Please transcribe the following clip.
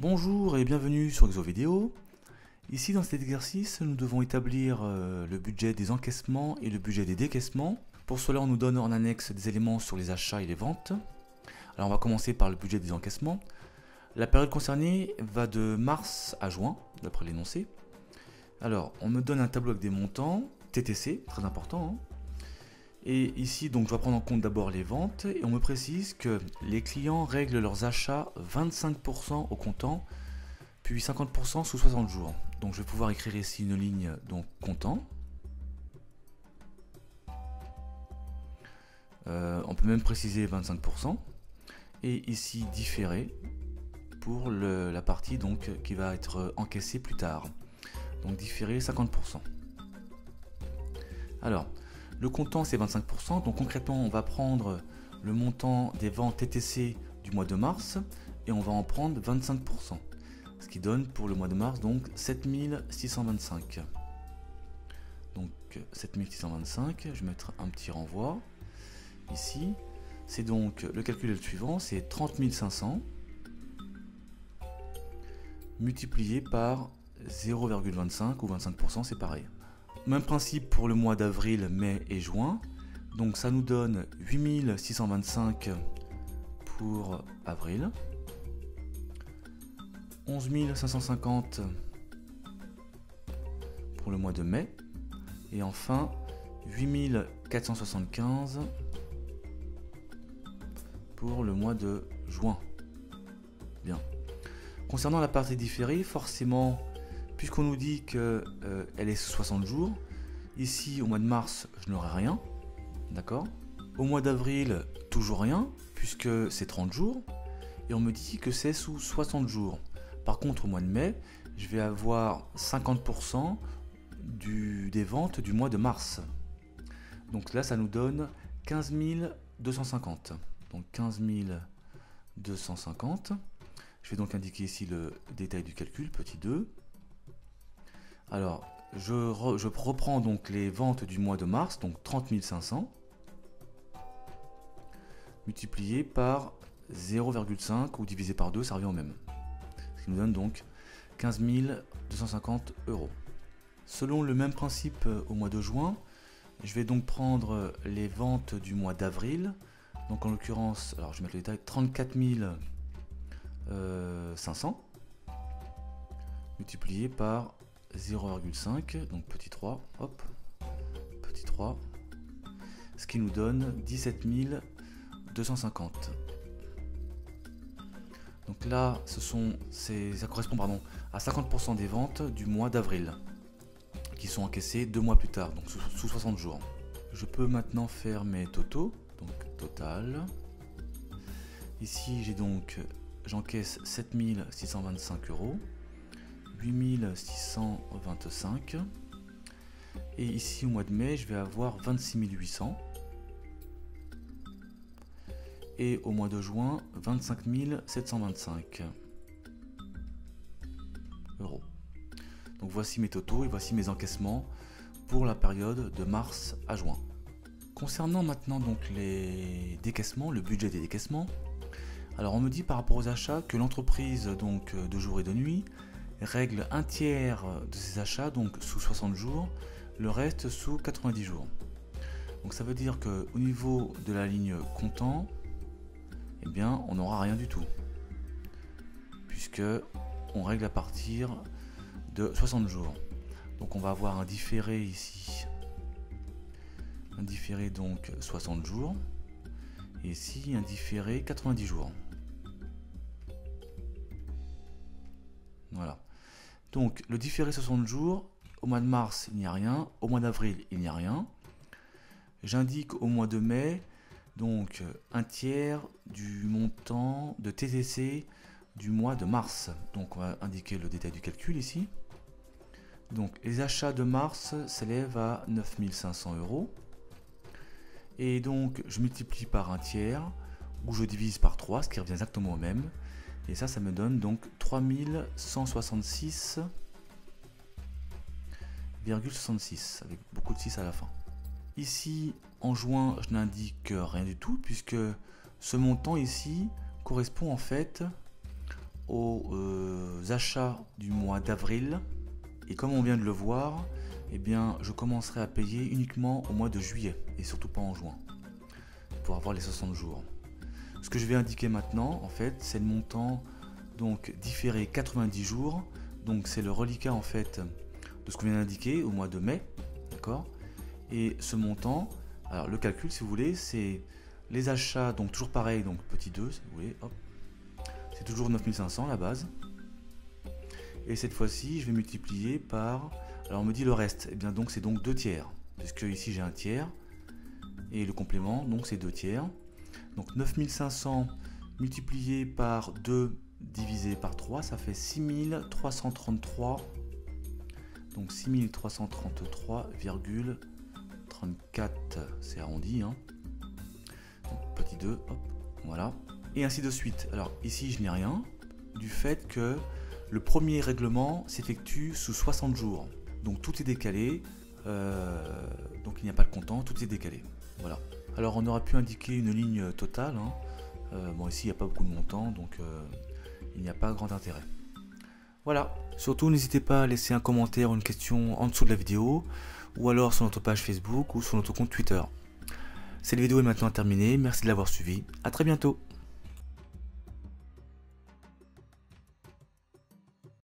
Bonjour et bienvenue sur XoVideo. Ici dans cet exercice, nous devons établir le budget des encaissements et le budget des décaissements. Pour cela, on nous donne en annexe des éléments sur les achats et les ventes. Alors on va commencer par le budget des encaissements. La période concernée va de mars à juin, d'après l'énoncé. Alors on me donne un tableau avec des montants, TTC, très important. Et ici, donc, je vais prendre en compte d'abord les ventes et on me précise que les clients règlent leurs achats 25% au comptant, puis 50% sous 60 jours. Donc, je vais pouvoir écrire ici une ligne donc comptant. On peut même préciser 25%. Et ici, différé pour la partie donc, qui va être encaissée plus tard. Donc, différé 50%. Alors, le comptant c'est 25%, donc concrètement on va prendre le montant des ventes TTC du mois de mars et on va en prendre 25%. Ce qui donne pour le mois de mars donc 7625. Donc 7625, je vais mettre un petit renvoi ici. C'est donc le calcul est le suivant, c'est 30 500 multiplié par 0,25 ou 25%, c'est pareil. Même principe pour le mois d'avril, mai et juin. Donc ça nous donne 8625 pour avril, 11 550 pour le mois de mai et enfin 8475 pour le mois de juin. Bien. Concernant la partie différée, forcément, puisqu'on nous dit qu'elle est sous 60 jours, ici au mois de mars, je n'aurai rien, d'accord. Au mois d'avril, toujours rien, puisque c'est 30 jours, et on me dit que c'est sous 60 jours. Par contre, au mois de mai, je vais avoir 50% des ventes du mois de mars. Donc là, ça nous donne 15 250. Donc 15 250. Je vais donc indiquer ici le détail du calcul, petit 2. Alors, je reprends donc les ventes du mois de mars, donc 30 500, multiplié par 0,5 ou divisé par 2, ça revient au même. Ce qui nous donne donc 15 250 euros. Selon le même principe au mois de juin, je vais donc prendre les ventes du mois d'avril, donc en l'occurrence, alors je vais mettre le détail, 34 500, multiplié par 0,5, donc petit 3, hop, petit 3, ce qui nous donne 17 250. Donc là, ça correspond à 50% des ventes du mois d'avril, qui sont encaissées 2 mois plus tard, donc sous 60 jours. Je peux maintenant faire mes totaux, donc total. Ici, j'encaisse 7 625 euros. 8625 et ici au mois de mai je vais avoir 26 800 et au mois de juin 25 725 euros. Donc voici mes totaux et voici mes encaissements pour la période de mars à juin. Concernant maintenant donc les décaissements, le budget des décaissements, alors on me dit par rapport aux achats que l'entreprise donc de jour et de nuit règle un tiers de ses achats donc sous 60 jours, le reste sous 90 jours. Donc ça veut dire que au niveau de la ligne comptant, eh bien on n'aura rien du tout, puisque on règle à partir de 60 jours. Donc on va avoir un différé ici, un différé donc 60 jours, et ici un différé 90 jours. Voilà. Donc le différé 60 jours, au mois de mars il n'y a rien, au mois d'avril il n'y a rien. J'indique au mois de mai donc un tiers du montant de TTC du mois de mars. Donc on va indiquer le détail du calcul ici. Donc les achats de mars s'élèvent à 9 500 euros. Et donc je multiplie par un tiers ou je divise par 3, ce qui revient exactement au même. Et ça me donne donc 3166,66 avec beaucoup de 6 à la fin. Ici, en juin, je n'indique rien du tout puisque ce montant ici correspond en fait au achats du mois d'avril. Et comme on vient de le voir, eh bien, je commencerai à payer uniquement au mois de juillet et surtout pas en juin pour avoir les 60 jours. Ce que je vais indiquer maintenant, en fait, c'est le montant donc différé 90 jours. Donc c'est le reliquat en fait de ce qu'on vient d'indiquer au mois de mai, d'accord. Et ce montant, alors le calcul si vous voulez, c'est les achats, donc toujours pareil, donc petit 2 si vous voulez, hop, c'est toujours 9500 la base. Et cette fois-ci, je vais multiplier par, alors on me dit le reste, et bien donc c'est donc 2 tiers, puisque ici j'ai un tiers, et le complément, donc c'est 2 tiers. Donc 9500 multiplié par 2 divisé par 3, ça fait 6333. Donc 6333,34, c'est arrondi, hein. Donc, petit 2, hop, voilà. Et ainsi de suite. Alors ici je n'ai rien, du fait que le premier règlement s'effectue sous 60 jours. Donc tout est décalé, donc il n'y a pas de comptant, tout est décalé. Voilà. Alors on aurait pu indiquer une ligne totale, hein. Bon ici il n'y a pas beaucoup de montants, donc il n'y a pas grand intérêt. Voilà. Surtout n'hésitez pas à laisser un commentaire ou une question en dessous de la vidéo, ou alors sur notre page Facebook ou sur notre compte Twitter. Cette vidéo est maintenant terminée, merci de l'avoir suivi, à très bientôt.